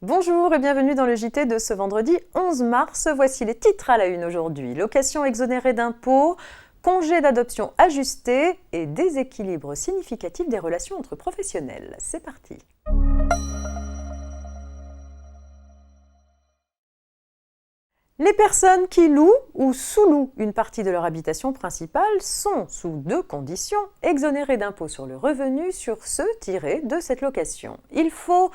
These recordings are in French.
Bonjour et bienvenue dans le JT de ce vendredi 11 mars. Voici les titres à la une aujourd'hui. Location exonérée d'impôts, congé d'adoption ajusté et déséquilibre significatif des relations entre professionnels. C'est parti. Les personnes qui louent ou sous-louent une partie de leur habitation principale sont, sous deux conditions, exonérées d'impôt sur le revenu sur ceux tirés de cette location. Il faut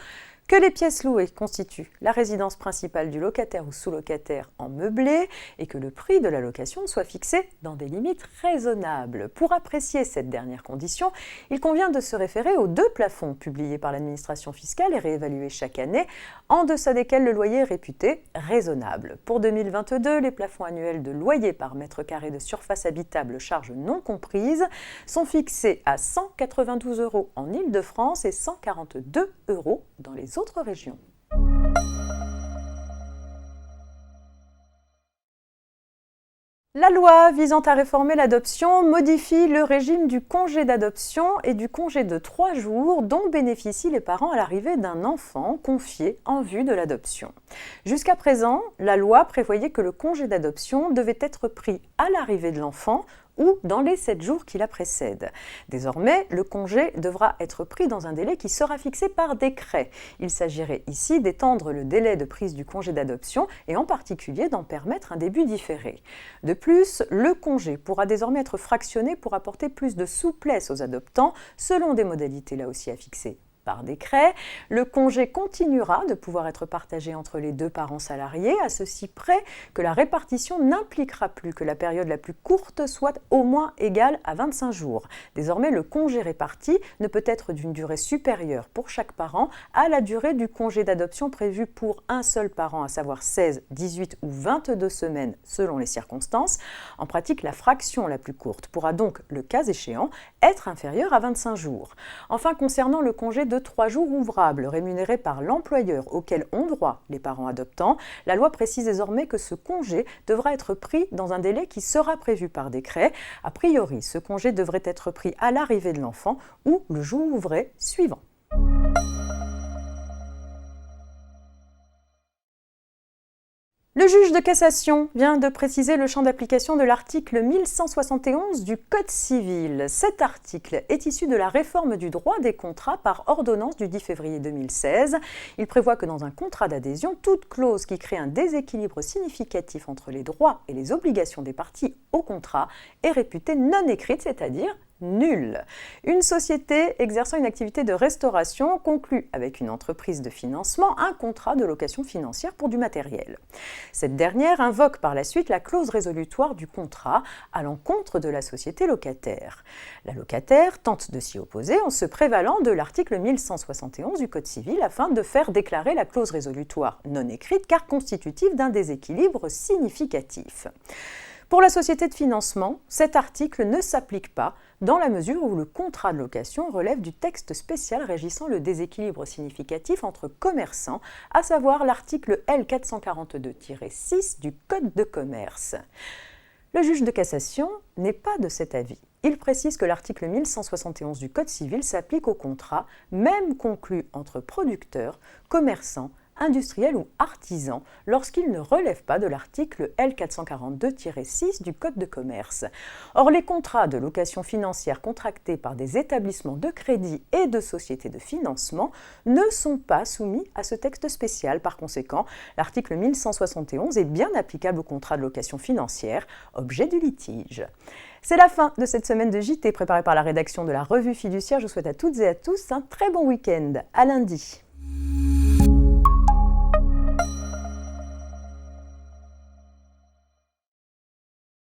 que les pièces louées constituent la résidence principale du locataire ou sous-locataire en meublé et que le prix de la location soit fixé dans des limites raisonnables. Pour apprécier cette dernière condition, il convient de se référer aux deux plafonds publiés par l'administration fiscale et réévalués chaque année, en deçà desquels le loyer est réputé raisonnable. Pour 2022, les plafonds annuels de loyer par mètre carré de surface habitable, charges non comprises, sont fixés à 192 € en Île-de-France et 142 € dans les autres régions. La loi visant à réformer l'adoption modifie le régime du congé d'adoption et du congé de 3 jours dont bénéficient les parents à l'arrivée d'un enfant confié en vue de l'adoption. Jusqu'à présent, la loi prévoyait que le congé d'adoption devait être pris à l'arrivée de l'enfant ou dans les 7 jours qui la précèdent. Désormais, le congé devra être pris dans un délai qui sera fixé par décret. Il s'agirait ici d'étendre le délai de prise du congé d'adoption et en particulier d'en permettre un début différé. De plus, le congé pourra désormais être fractionné pour apporter plus de souplesse aux adoptants selon des modalités là aussi à fixer par décret. Le congé continuera de pouvoir être partagé entre les deux parents salariés, à ceci près que la répartition n'impliquera plus que la période la plus courte soit au moins égale à 25 jours. Désormais, le congé réparti ne peut être d'une durée supérieure pour chaque parent à la durée du congé d'adoption prévu pour un seul parent, à savoir 16, 18 ou 22 semaines selon les circonstances. En pratique, la fraction la plus courte pourra donc, le cas échéant, être inférieure à 25 jours. Enfin, concernant le congé de 3 jours ouvrables rémunérés par l'employeur auquel ont droit les parents adoptants, la loi précise désormais que ce congé devra être pris dans un délai qui sera prévu par décret. A priori, ce congé devrait être pris à l'arrivée de l'enfant ou le jour ouvré suivant. Le juge de cassation vient de préciser le champ d'application de l'article 1171 du Code civil. Cet article est issu de la réforme du droit des contrats par ordonnance du 10 février 2016. Il prévoit que dans un contrat d'adhésion, toute clause qui crée un déséquilibre significatif entre les droits et les obligations des parties au contrat est réputée non écrite, c'est-à-dire nulle. Une société exerçant une activité de restauration conclut avec une entreprise de financement un contrat de location financière pour du matériel. Cette dernière invoque par la suite la clause résolutoire du contrat à l'encontre de la société locataire. La locataire tente de s'y opposer en se prévalant de l'article 1171 du Code civil afin de faire déclarer la clause résolutoire non écrite car constitutive d'un déséquilibre significatif. Pour la société de financement, cet article ne s'applique pas dans la mesure où le contrat de location relève du texte spécial régissant le déséquilibre significatif entre commerçants, à savoir l'article L 442-6 du Code de commerce. Le juge de cassation n'est pas de cet avis. Il précise que l'article 1171 du Code civil s'applique aux contrats, même conclus entre producteurs, commerçants, industriels ou artisans lorsqu'ils ne relèvent pas de l'article L 442-6 du Code de commerce. Or, les contrats de location financière contractés par des établissements de crédit et de sociétés de financement ne sont pas soumis à ce texte spécial. Par conséquent, l'article 1171 est bien applicable aux contrats de location financière, objet du litige. C'est la fin de cette semaine de JT préparée par la rédaction de la Revue Fiduciaire. Je vous souhaite à toutes et à tous un très bon week-end. À lundi.